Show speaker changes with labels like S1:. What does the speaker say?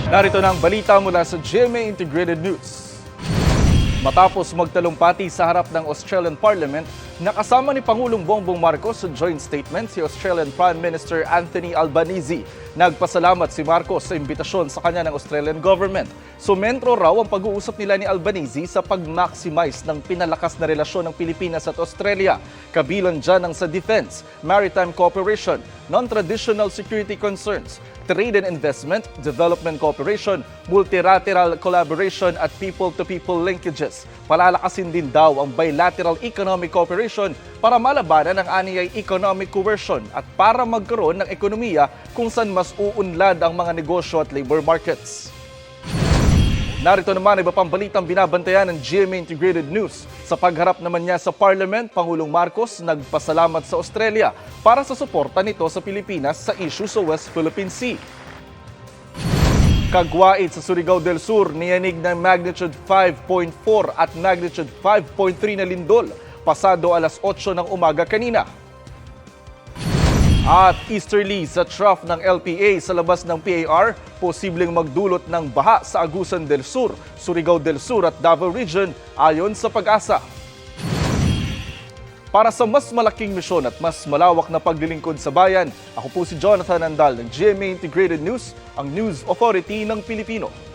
S1: Narito na ang balita mula sa GMA Integrated News. Matapos magtalumpati sa harap ng Australian Parliament, nakasama ni Pangulong Bongbong Marcos sa joint statement si Australian Prime Minister Anthony Albanese. Nagpasalamat si Marcos sa imbitasyon sa kanya ng Australian government. Sumentro raw ang pag-uusap nila ni Albanese sa pag-maximize ng pinalakas na relasyon ng Pilipinas at Australia. Kabilang dyan ang sa defense, maritime cooperation, non-traditional security concerns, trade and investment, development cooperation, multilateral collaboration at people-to-people linkages. Palalakasin din daw ang bilateral economic cooperation para malabanan ang aniyay economic coercion at para magkaroon ng ekonomiya kung saan mas uunlad ang mga negosyo at labor markets. Narito naman iba pang balitang binabantayan ng GMA Integrated News. Sa pagharap naman niya sa Parliament, Pangulong Marcos nagpasalamat sa Australia para sa suporta nito sa Pilipinas sa issue sa West Philippine Sea. Kagwait sa Surigao del Sur, niyanig ng magnitude 5.4 at magnitude 5.3 na lindol pasado alas 8 ng umaga kanina. At easterly sa trough ng LPA sa labas ng PAR, posibleng magdulot ng baha sa Agusan del Sur, Surigao del Sur at Davao Region ayon sa Pag-asa. Para sa mas malaking misyon at mas malawak na paglilingkod sa bayan, ako po si Jonathan Andal ng GMA Integrated News, ang News Authority ng Pilipino.